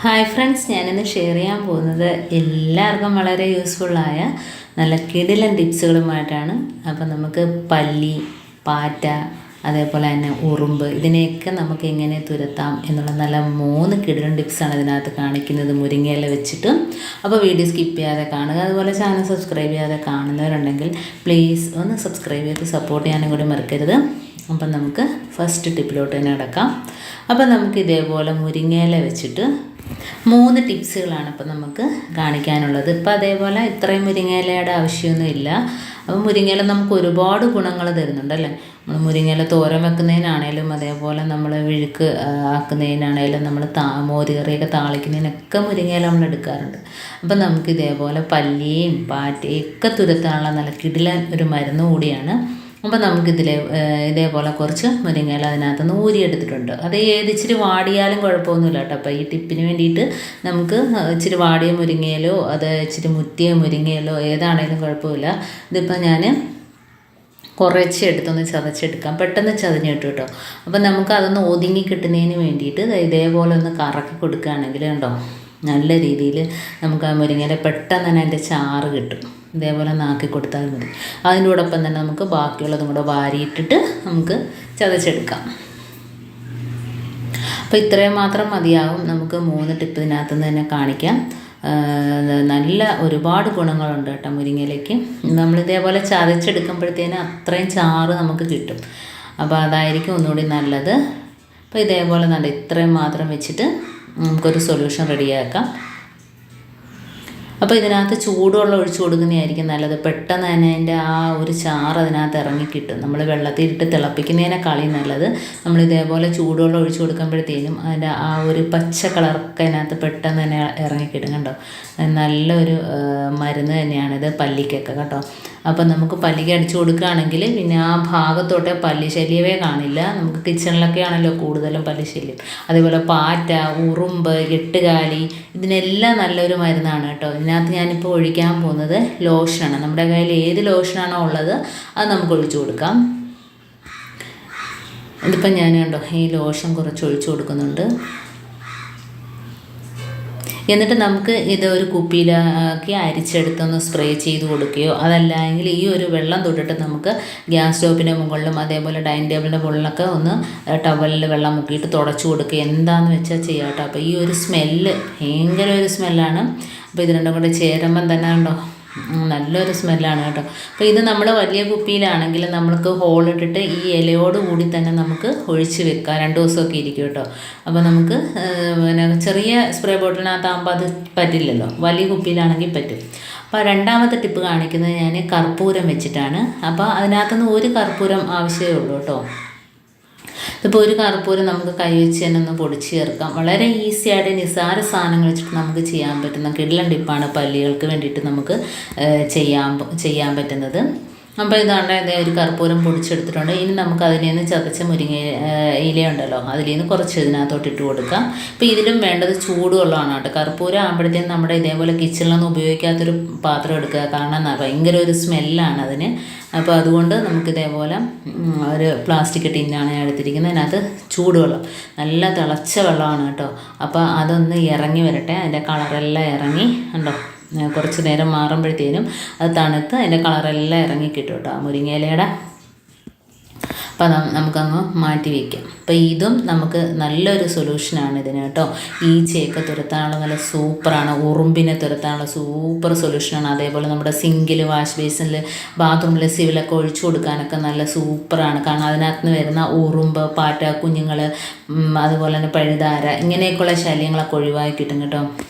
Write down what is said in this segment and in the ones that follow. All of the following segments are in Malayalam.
ഹായ് ഫ്രണ്ട്സ്, ഞാനിന്ന് ഷെയർ ചെയ്യാൻ പോകുന്നത് എല്ലാവർക്കും വളരെ യൂസ്ഫുള്ളായ നല്ല കിടിലൻ ടിപ്സുകളുമായിട്ടാണ്. അപ്പം നമുക്ക് പല്ലി, പാറ്റ, അതേപോലെ തന്നെ ഉറുമ്പ്, ഇതിനെയൊക്കെ നമുക്ക് എങ്ങനെ തുരത്താം എന്നുള്ള നല്ല 3 കിടിലൻ ടിപ്സാണ് ഇതിനകത്ത് കാണിക്കുന്നത്, മുരിങ്ങയില വെച്ചിട്ട്. അപ്പോൾ വീഡിയോ സ്കിപ്പ് ചെയ്യാതെ കാണുക. അതുപോലെ ചാനൽ സബ്സ്ക്രൈബ് ചെയ്യാതെ കാണുന്നവരുണ്ടെങ്കിൽ പ്ലീസ് ഒന്ന് സബ്സ്ക്രൈബ് ചെയ്ത് സപ്പോർട്ട് ചെയ്യാനും കൂടി മറക്കരുത്. അപ്പം നമുക്ക് ഫസ്റ്റ് ടിപ്പിലോട്ട് തന്നെ കിടക്കാം. അപ്പം നമുക്ക് ഇതേപോലെ മുരിങ്ങയില വെച്ചിട്ട് 3 ടിപ്സുകളാണ് ഇപ്പം നമുക്ക് കാണിക്കാനുള്ളത്. ഇപ്പം അതേപോലെ ഇത്രയും മുരിങ്ങയിലയുടെ ആവശ്യമൊന്നുമില്ല. അപ്പം മുരിങ്ങയില നമുക്ക് ഒരുപാട് ഗുണങ്ങൾ തരുന്നുണ്ടല്ലേ. നമ്മൾ മുരിങ്ങയില തോരൻ വെക്കുന്നതിനാണേലും അതേപോലെ നമ്മൾ വിഴുക്ക് ആക്കുന്നതിനാണേലും നമ്മൾ മോര് കറിയൊക്കെ താളിക്കുന്നതിനൊക്കെ മുരിങ്ങയില നമ്മൾ എടുക്കാറുണ്ട്. അപ്പം നമുക്ക് ഇതേപോലെ പല്ലിയും പാറ്റയും ഒക്കെ തുരത്താനുള്ള നല്ല കിടിലൻ ഒരു മരുന്ന് കൂടിയാണ്. അപ്പോൾ ഇതേപോലെ കുറച്ച് മുരിങ്ങയില അതിനകത്തുനിന്ന് ഊരിയെടുത്തിട്ടുണ്ട്. അത് ഇച്ചിരി വാടിയാലും കുഴപ്പമൊന്നുമില്ല കേട്ടോ. അപ്പോൾ ഈ ടിപ്പിന് വേണ്ടിയിട്ട് നമുക്ക് ഇച്ചിരി വാടിയ മുരിങ്ങയിലോ അത് ഇച്ചിരി മുറ്റിയ മുരിങ്ങയിലോ ഏതാണേലും കുഴപ്പമില്ല. ഇതിപ്പോൾ ഞാൻ കുറച്ച് എടുത്തൊന്ന് ചതച്ചെടുക്കാം, പെട്ടെന്ന് ചതഞ്ഞിട്ടു കേട്ടോ. അപ്പം നമുക്ക് അതൊന്ന് ഒതുങ്ങി കിട്ടുന്നതിന് വേണ്ടിയിട്ട് ഇതേപോലെ ഒന്ന് കറക്കി കൊടുക്കുകയാണെങ്കിൽ കണ്ടോ, നല്ല രീതിയിൽ നമുക്ക് ആ മുരിങ്ങയില പെട്ടെന്ന് തന്നെ അതിൻ്റെ ചാറ് കിട്ടും. ഇതേപോലെ നാക്കി കൊടുത്താൽ മതി. അതിൻ്റെ കൂടൊപ്പം തന്നെ നമുക്ക് ബാക്കിയുള്ളതും കൂടെ വാരിയിട്ടിട്ട് നമുക്ക് ചതച്ചെടുക്കാം. അപ്പോൾ ഇത്രയും മാത്രം മതിയാകും. നമുക്ക് 3 ടിപ്പ് ഇതിനകത്ത് നിന്ന് തന്നെ കാണിക്കാം. നല്ല ഒരുപാട് ഗുണങ്ങളുണ്ട് കേട്ടോ മുരിങ്ങയിലേക്ക്. നമ്മളിതേപോലെ ചതച്ചെടുക്കുമ്പോഴത്തേനും അത്രയും ചാറ് നമുക്ക് കിട്ടും. അപ്പോൾ അതായിരിക്കും ഒന്നുകൂടി നല്ലത്. അപ്പോൾ ഇതേപോലെ നല്ല ഇത്രയും മാത്രം വെച്ചിട്ട് നമുക്കൊരു സൊല്യൂഷൻ റെഡിയാക്കാം. അപ്പോൾ ഇതിനകത്ത് ചൂടുവെള്ളം ഒഴിച്ചു കൊടുക്കുന്നതായിരിക്കും നല്ലത്. പെട്ടെന്ന് തന്നെ അതിൻ്റെ ആ ഒരു ചാറ് അതിനകത്ത് ഇറങ്ങിക്കിട്ടും. നമ്മൾ വെള്ളത്തിൽ ഇട്ട് തിളപ്പിക്കുന്നതിനേക്കാളും നല്ലത് നമ്മൾ ഇതേപോലെ ചൂടുവെള്ളം ഒഴിച്ചു കൊടുക്കുമ്പോഴത്തേനും അതിൻ്റെ ആ ഒരു പച്ച കളറൊക്കെ അതിനകത്ത് പെട്ടെന്ന് തന്നെ ഇറങ്ങിക്കിട്ടും. കണ്ടോ, നല്ലൊരു മരുന്ന് തന്നെയാണിത് പല്ലിക്കൊക്കെ കേട്ടോ. അപ്പം നമുക്ക് പല്ലിക്ക് അടിച്ചു കൊടുക്കുകയാണെങ്കിൽ പിന്നെ ആ ഭാഗത്തോട്ടെ പല്ലി ശല്യമേ കാണില്ല. നമുക്ക് കിച്ചണിലൊക്കെ ആണല്ലോ കൂടുതലും പല്ലി ശല്യം. അതേപോലെ പാറ്റ, ഉറുമ്പ്, എട്ടുകാലി, ഇതിനെല്ലാം നല്ലൊരു മരുന്നാണ് കേട്ടോ. ഇതിനകത്ത് ഞാനിപ്പോൾ ഒഴിക്കാൻ പോകുന്നത് ലോഷനാണ്. നമ്മുടെ കയ്യിൽ ഏത് ലോഷനാണോ ഉള്ളത് അത് നമുക്ക് ഒഴിച്ചു കൊടുക്കാം. ഇതിപ്പം ഞാൻ കണ്ടോ ഈ ലോഷൻ കുറച്ച് ഒഴിച്ചു കൊടുക്കുന്നുണ്ട്. എന്നിട്ട് നമുക്ക് ഇത് ഒരു കുപ്പിയിലാക്കി അരിച്ചെടുത്തൊന്ന് സ്പ്രേ ചെയ്ത് കൊടുക്കുകയോ അതല്ലെങ്കിൽ ഈ ഒരു വെള്ളം തൊട്ടിട്ട് നമുക്ക് ഗ്യാസ് സ്റ്റോപ്പിൻ്റെ മുകളിലും അതേപോലെ ഡൈനിങ് ടേബിളിൻ്റെ മുകളിലൊക്കെ ഒന്ന് ടവലിൽ വെള്ളം മുക്കിയിട്ട് തുടച്ചു കൊടുക്കുക. എന്താണെന്ന് വെച്ചാൽ ചെയ്യാം കേട്ടോ. അപ്പോൾ ഈ ഒരു സ്മെല്ല് ഭയങ്കര ഒരു സ്മെല്ലാണ്. അപ്പോൾ ഇത് രണ്ടും കൂടെ ചേരുമ്പം തന്നെ കണ്ടോ നല്ലൊരു സ്മെല്ലാണ് കേട്ടോ. അപ്പോൾ ഇത് നമ്മൾ വലിയ കുപ്പിയിലാണെങ്കിൽ നമുക്ക് ഹോളിട്ടിട്ട് ഈ ഇലയോട് കൂടി തന്നെ നമുക്ക് ഒഴിച്ച് വെക്കാം. 2 ദിവസമൊക്കെ ഇരിക്കും കേട്ടോ. അപ്പോൾ നമുക്ക് പിന്നെ ചെറിയ സ്പ്രേ ബോട്ടിലിനകത്താകുമ്പോൾ അത് പറ്റില്ലല്ലോ, വലിയ കുപ്പിയിലാണെങ്കിൽ പറ്റും. അപ്പോൾ 2ാമത്തെ ടിപ്പ് കാണിക്കുന്നത് ഞാൻ കർപ്പൂരം വെച്ചിട്ടാണ്. അപ്പോൾ അതിനകത്തുനിന്ന് ഒരു കർപ്പൂരം ആവശ്യമേ ഉള്ളൂ കേട്ടോ. ഇതിപ്പോൾ ഒരു കർപ്പൂരം നമുക്ക് കൈ വെച്ച് തന്നെ ഒന്ന് പൊടിച്ച് ചേർക്കാം. വളരെ ഈസി ആയിട്ട് നിസ്സാര സാധനങ്ങൾ വെച്ചിട്ട് നമുക്ക് ചെയ്യാൻ പറ്റുന്ന കിടിലൻ ടിപ്പാണ് പല്ലികൾക്ക് വേണ്ടിയിട്ട് നമുക്ക് ചെയ്യാൻ പറ്റുന്നത്. അപ്പോൾ ഇതാണ്ട് ഒരു കർപ്പൂരം പൊടിച്ചെടുത്തിട്ടുണ്ട്. ഇനി നമുക്ക് അതിൽ നിന്ന് ചതച്ച മുരിങ്ങ ഇലയുണ്ടല്ലോ അതിൽ നിന്ന് കുറച്ച് ഇതിനകത്തോട്ട് ഇട്ട് കൊടുക്കാം. അപ്പോൾ ഇതിലും വേണ്ടത് ചൂടുവെള്ളമാണ് കേട്ടോ. കർപ്പൂരം ആകുമ്പോഴത്തേനും നമ്മുടെ ഇതേപോലെ കിച്ചണിലൊന്നും ഉപയോഗിക്കാത്തൊരു പാത്രം എടുക്കുക, കാരണം ഭയങ്കര ഒരു സ്മെല്ലാണ് അതിന്. അപ്പോൾ അതുകൊണ്ട് നമുക്കിതേപോലെ ഒരു പ്ലാസ്റ്റിക് ടിന്നാണ് ഞാൻ എടുത്തിരിക്കുന്നത്. അതിനകത്ത് ചൂടുവെള്ളം, നല്ല തിളച്ച വെള്ളമാണ് കേട്ടോ. അപ്പോൾ അതൊന്ന് ഇറങ്ങി വരട്ടെ. അതിൻ്റെ കളറെല്ലാം ഇറങ്ങി കണ്ടോ, കുറച്ച് നേരം മാറുമ്പോഴത്തേനും അത് തണുത്ത് അതിൻ്റെ കളറെല്ലാം ഇറങ്ങിക്കിട്ടും കേട്ടോ മുരിങ്ങയിലയുടെ. അപ്പം നമുക്കങ്ങ് മാറ്റി വയ്ക്കാം. അപ്പോൾ ഇതും നമുക്ക് നല്ലൊരു സൊല്യൂഷനാണ് ഇതിന് കേട്ടോ. ഈച്ചയൊക്കെ തുരത്താനുള്ള നല്ല സൂപ്പറാണ്. ഉറുമ്പിനെ തുരത്താനുള്ള സൂപ്പർ സൊല്യൂഷനാണ്. അതേപോലെ നമ്മുടെ സിങ്കിൽ, വാഷ് ബേസിനിൽ, ബാത്റൂമിൽ, സിവിലൊക്കെ ഒഴിച്ചു കൊടുക്കാനൊക്കെ നല്ല സൂപ്പറാണ്. കാരണം അതിനകത്ത് നിന്ന് വരുന്ന ഉറുമ്പ്, പാറ്റ കുഞ്ഞുങ്ങൾ, അതുപോലെ തന്നെ പഴുതാര, ഇങ്ങനെയൊക്കെയുള്ള ശല്യങ്ങളൊക്കെ ഒഴിവാക്കി കിട്ടും കേട്ടോ.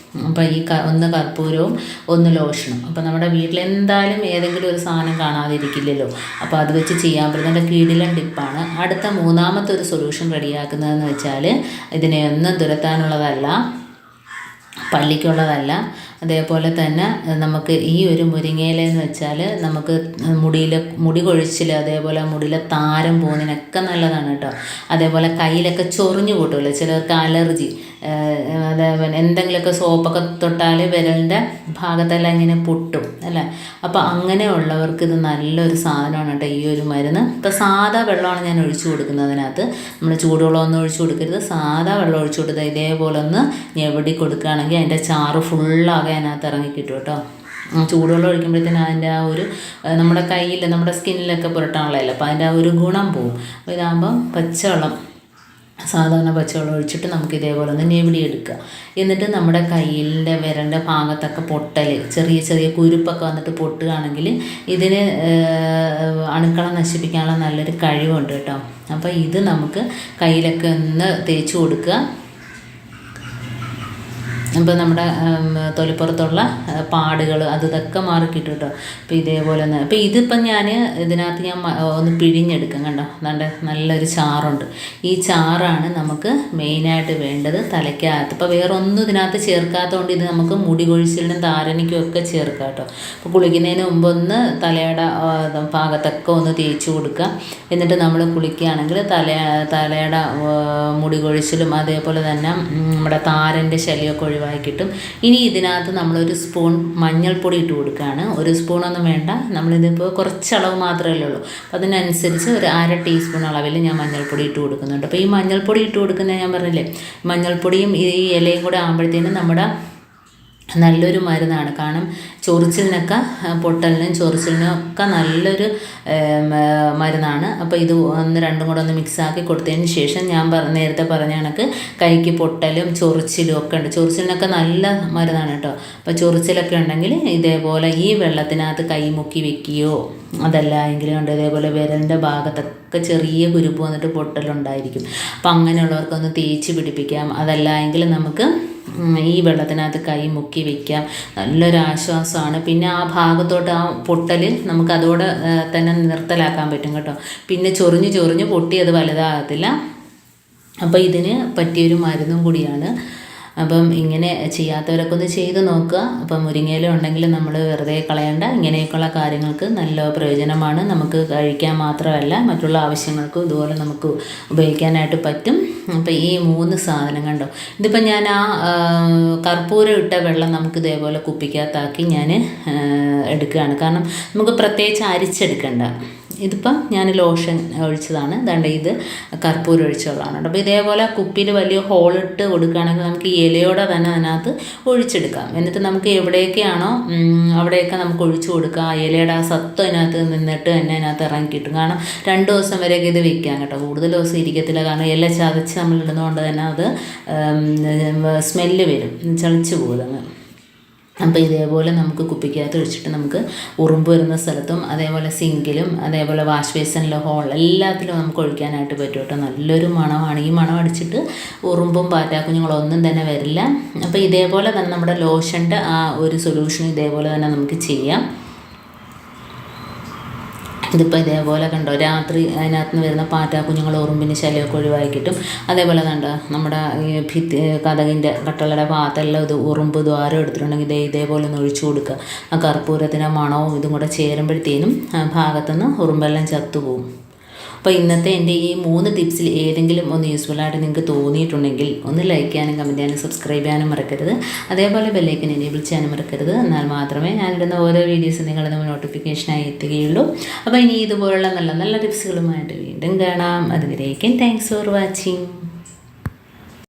അപ്പോൾ ഈ ഒന്ന് കർപ്പൂരവും ഒന്ന് ലോഷനും. അപ്പോൾ നമ്മുടെ വീട്ടിൽ എന്തായാലും ഏതെങ്കിലും ഒരു സാധനം കാണാതിരിക്കില്ലല്ലോ. അപ്പോൾ അത് വെച്ച് ചെയ്യാൻ പറ്റുന്ന കിടിലൻ ടിപ്പാണ്. അടുത്ത 3ാമത്തെ ഒരു സൊല്യൂഷൻ റെഡിയാക്കുന്നതെന്ന് വെച്ചാൽ ഇതിനെ ഒന്നും തുരത്താനുള്ളതല്ല, പല്ലിക്കുള്ളതല്ല. അതേപോലെ തന്നെ നമുക്ക് ഈ ഒരു മുരിങ്ങയില എന്ന് വെച്ചാൽ നമുക്ക് മുടി കൊഴിച്ചിൽ, അതേപോലെ മുടിയിലെ താരം പോകുന്നതിനൊക്കെ നല്ലതാണ് കേട്ടോ. അതേപോലെ കയ്യിലൊക്കെ ചൊറിഞ്ഞു കൂട്ടുമല്ലോ ചിലർക്ക്, അലർജി, അതേപോലെ എന്തെങ്കിലുമൊക്കെ സോപ്പൊക്കെ തൊട്ടാൽ വിരലിൻ്റെ ഭാഗത്തെല്ലാം ഇങ്ങനെ പൊട്ടും അല്ലേ. അപ്പോൾ അങ്ങനെയുള്ളവർക്ക് ഇത് നല്ലൊരു സാധനമാണ് കേട്ടോ ഈ ഒരു മരുന്ന്. ഇപ്പോൾ സാധാ വെള്ളമാണ് ഞാൻ ഒഴിച്ചു കൊടുക്കുന്നത്. അതിനകത്ത് നമ്മൾ ചൂടുവെള്ളമൊന്നും ഒഴിച്ചു കൊടുക്കരുത്, സാധാ വെള്ളം ഒഴിച്ചു കൊടുത്താൽ ഇതേപോലെ ഒന്ന് ഞെവടി കൊടുക്കുകയാണെങ്കിൽ അതിൻ്റെ ചാറ് ഫുള്ളാകെ അതിനകത്ത് ഇറങ്ങി കിട്ടും കേട്ടോ. ചൂടുവെള്ളം ഒഴിക്കുമ്പോഴത്തേനും അതിൻ്റെ ആ ഒരു നമ്മുടെ കയ്യിൽ, നമ്മുടെ സ്കിന്നിലൊക്കെ പുരട്ടാനുള്ളതല്ല, അപ്പോൾ അതിൻ്റെ ആ ഒരു ഗുണം പോവും. അപ്പോൾ ഇതാകുമ്പം പച്ചവെള്ളം, സാധാരണ പച്ചവെള്ളം ഒഴിച്ചിട്ട് നമുക്ക് ഇതേപോലെ ഒന്ന് ഞെവിടി എടുക്കുക. എന്നിട്ട് നമ്മുടെ കയ്യിൻ്റെ വിരലിൻ്റെ ഭാഗത്തൊക്കെ പൊട്ടൽ, ചെറിയ ചെറിയ കുരുപ്പൊക്കെ വന്നിട്ട് പൊട്ടുകയാണെങ്കിൽ ഇതിന് അണുക്കളെ നശിപ്പിക്കാനുള്ള നല്ലൊരു കഴിവുണ്ട് കേട്ടോ. അപ്പോൾ ഇത് നമുക്ക് കയ്യിലൊക്കെ ഒന്ന് തേച്ച് കൊടുക്കുക. അപ്പോൾ നമ്മുടെ തൊലിപ്പുറത്തുള്ള പാടുകൾ ഇതൊക്കെ മാറിക്കിട്ടും കേട്ടോ. അപ്പോൾ ഇതേപോലെ ഒന്ന്, അപ്പോൾ ഇതിപ്പം ഇതിനകത്ത് ഞാൻ ഒന്ന് പിഴിഞ്ഞെടുക്കാം. കണ്ടോ, നല്ലൊരു ചാറുണ്ട്. ഈ ചാറാണ് നമുക്ക് മെയിനായിട്ട് വേണ്ടത് തലയ്ക്കകത്ത്. ഇപ്പോൾ വേറെ ഒന്നും ഇതിനകത്ത് ചേർക്കാത്തതുകൊണ്ട് ഇത് നമുക്ക് മുടി കൊഴിച്ചിലിനും താരനിക്കും ഒക്കെ ചേർക്കാം കേട്ടോ. അപ്പോൾ കുളിക്കുന്നതിന് മുമ്പ് ഒന്ന് തലയുടെ ഭാഗത്തൊക്കെ ഒന്ന് തേച്ച് കൊടുക്കുക. എന്നിട്ട് നമ്മൾ കുളിക്കുകയാണെങ്കിൽ തലയുടെ മുടി കൊഴിച്ചിലും അതേപോലെ തന്നെ നമ്മുടെ താരൻ്റെ ശല്യമൊക്കെ ഒഴിവാക്കി കിട്ടും. ഇനി ഇതിനകത്ത് നമ്മളൊരു സ്പൂൺ മഞ്ഞൾപ്പൊടി ഇട്ട് കൊടുക്കുകയാണ്. ഒരു സ്പൂണൊന്നും വേണ്ട, നമ്മളിതിപ്പോൾ കുറച്ച് അളവ് മാത്രമേ ഉള്ളൂ. അപ്പോൾ അതിനനുസരിച്ച് ഒരു 1/2 ടീസ്പൂൺ അളവിൽ ഞാൻ മഞ്ഞൾപ്പൊടി ഇട്ട് കൊടുക്കുന്നുണ്ട്. അപ്പോൾ ഈ മഞ്ഞൾപ്പൊടി ഇട്ട് കൊടുക്കുന്നത് ഞാൻ പറഞ്ഞില്ലേ, മഞ്ഞൾപ്പൊടിയും ഈ ഇലയും കൂടെ ആകുമ്പോഴത്തേനും നമ്മുടെ നല്ലൊരു മരുന്നാണ്. കാരണം ചൊറിച്ചിലിനൊക്കെ, പൊട്ടലിനും ചൊറിച്ചിലിനും ഒക്കെ നല്ലൊരു മരുന്നാണ്. അപ്പോൾ ഇത് രണ്ടും കൂടെ ഒന്ന് മിക്സാക്കി കൊടുത്തതിന് ശേഷം ഞാൻ നേരത്തെ പറഞ്ഞ കണക്ക് കൈക്ക് പൊട്ടലും ചൊറിച്ചിലും ഒക്കെ ഉണ്ട്. ചൊറിച്ചിലിനൊക്കെ നല്ല മരുന്നാണ് കേട്ടോ. അപ്പോൾ ചൊറിച്ചിലൊക്കെ ഉണ്ടെങ്കിൽ ഇതേപോലെ ഈ വെള്ളത്തിനകത്ത് കൈ മുക്കി വെക്കുകയോ, അതല്ല എങ്കിലും ഉണ്ട് ഇതേപോലെ വിരലിൻ്റെ ഭാഗത്തൊക്കെ ചെറിയ കുരുപ്പ് വന്നിട്ട് പൊട്ടലുണ്ടായിരിക്കും. അപ്പോൾ അങ്ങനെയുള്ളവർക്കൊന്ന് തേച്ച് പിടിപ്പിക്കാം. അതല്ല എങ്കിൽ നമുക്ക് ഈ വെള്ളത്തിനകത്ത് കൈ മുക്കി വയ്ക്കാം. നല്ലൊരാശ്വാസമാണ്. പിന്നെ ആ ഭാഗത്തോട്ട് ആ പൊട്ടൽ നമുക്ക് അതോടെ തന്നെ നിർത്തലാക്കാൻ പറ്റും കേട്ടോ. പിന്നെ ചൊറിഞ്ഞ് പൊട്ടി അത് വലുതാകത്തില്ല. അപ്പോൾ ഇതിന് പറ്റിയൊരു മരുന്നും കൂടിയാണ്. അപ്പം ഇങ്ങനെ ചെയ്യാത്തവരൊക്കെ ഒന്ന് ചെയ്ത് നോക്കുക. അപ്പം മുരിങ്ങയില ഉണ്ടെങ്കിൽ നമ്മൾ വെറുതെ കളയണ്ട. ഇങ്ങനെയൊക്കെയുള്ള കാര്യങ്ങൾക്ക് നല്ല പ്രയോജനമാണ്. നമുക്ക് കഴിക്കാൻ മാത്രമല്ല മറ്റുള്ള ആവശ്യങ്ങൾക്കും ഇതുപോലെ നമുക്ക് ഉപയോഗിക്കാനായിട്ട് പറ്റും. അപ്പം ഈ 3 സാധനം കണ്ടോ, ഇതിപ്പോൾ ഞാൻ ആ കർപ്പൂരം ഇട്ട വെള്ളം നമുക്ക് ഇതേപോലെ കുപ്പിക്കകത്താക്കി ഞാൻ എടുക്കുകയാണ്. കാരണം നമുക്ക് പ്രത്യേകിച്ച് അരിച്ചെടുക്കണ്ട. ഇതിപ്പം ഞാൻ ലോഷൻ ഒഴിച്ചതാണ്. ദാണ്ട ഇത് കർപ്പൂരം ഒഴിച്ച വെള്ളമാണ്. അപ്പോൾ ഇതേപോലെ കുപ്പിയിൽ വലിയ ഹോളിട്ട് കൊടുക്കുകയാണെങ്കിൽ നമുക്ക് ഈ ഇലയോടെ തന്നെ അതിനകത്ത് ഒഴിച്ചെടുക്കാം. എന്നിട്ട് നമുക്ക് എവിടെയൊക്കെയാണോ അവിടെയൊക്കെ നമുക്ക് ഒഴിച്ചു കൊടുക്കാം. ആ ഇലയുടെ ആ സത്ത് അതിനകത്ത് നിന്നിട്ട് തന്നെ അതിനകത്ത് ഇറങ്ങി കിട്ടും. കാരണം 2 ദിവസം വരെയൊക്കെ ഇത് വെക്കാം കേട്ടോ. കൂടുതൽ ദിവസം ഇരിക്കത്തില്ല. കാരണം ഇല ചതച്ച് നമ്മൾ ഇടുന്നതുകൊണ്ട് തന്നെ അത് സ്മെല്ല് വരും, ചളിച്ച് പോകും. അപ്പോൾ ഇതേപോലെ നമുക്ക് കുപ്പിക്കകത്ത് ഒഴിച്ചിട്ട് നമുക്ക് ഉറുമ്പ് വരുന്ന സ്ഥലത്തും അതേപോലെ സിങ്കിലും അതേപോലെ വാഷ് ബേസിനിലെ ഹോൾ എല്ലാത്തിലും നമുക്ക് ഒഴിക്കാനായിട്ട് പറ്റും കേട്ടോ. നല്ലൊരു മണമാണ്. ഈ മണം അടിച്ചിട്ട് ഉറുമ്പും പാറ്റാക്കുഞ്ഞുങ്ങളൊന്നും തന്നെ വരില്ല. അപ്പോൾ ഇതേപോലെ തന്നെ നമ്മുടെ ലോഷൻ്റെ ആ ഒരു സൊല്യൂഷൻ ഇതേപോലെ തന്നെ നമുക്ക് ചെയ്യാം. ഇതിപ്പോൾ ഇതേപോലെ കണ്ടോ, രാത്രി അതിനകത്ത് നിന്ന് വരുന്ന പാറ്റാക്കുഞ്ഞുങ്ങൾ ഉറുമ്പിൻ്റെ ശല്യമൊക്കെ ഒഴിവാക്കി കിട്ടും. അതേപോലെ കണ്ടോ, നമ്മുടെ ഈ കതകിൻ്റെ കട്ടളയുടെ ഭാഗത്തെല്ലാം ഇത് ഉറുമ്പ് ദ്വാരം എടുത്തിട്ടുണ്ടെങ്കിൽ ഇതേപോലെ ഒന്ന് ഒഴിച്ചു കൊടുക്കുക. ആ കർപ്പൂരത്തിൻ്റെ മണവും ഇതും കൂടെ ചേരുമ്പോഴത്തേനും ഭാഗത്തുനിന്ന് ഉറുമ്പെല്ലാം ചത്തുപോകും. അപ്പോൾ ഇന്നത്തെ എൻ്റെ ഈ 3 ടിപ്സിൽ ഏതെങ്കിലും ഒന്ന് യൂസ്ഫുള്ളായിട്ട് നിങ്ങൾക്ക് തോന്നിയിട്ടുണ്ടെങ്കിൽ ഒന്ന് ലൈക്ക് ചെയ്യാനും കമൻറ്റ് ചെയ്യാനും സബ്സ്ക്രൈബ് ചെയ്യാനും മറക്കരുത്. അതേപോലെ ബെല്ലൈക്കൻ എനേബിൾ ചെയ്യാനും മറക്കരുത്. എന്നാൽ മാത്രമേ ഞാനിടുന്ന ഓരോ വീഡിയോസും നിങ്ങളുടെ നോട്ടിഫിക്കേഷനായി എത്തുകയുള്ളൂ. അപ്പോൾ ഇനി ഇതുപോലുള്ള നല്ല നല്ല ടിപ്സുകളുമായിട്ട് വീണ്ടും കാണാം. അതുവരേക്കും താങ്ക്സ് ഫോർ വാച്ചിങ്.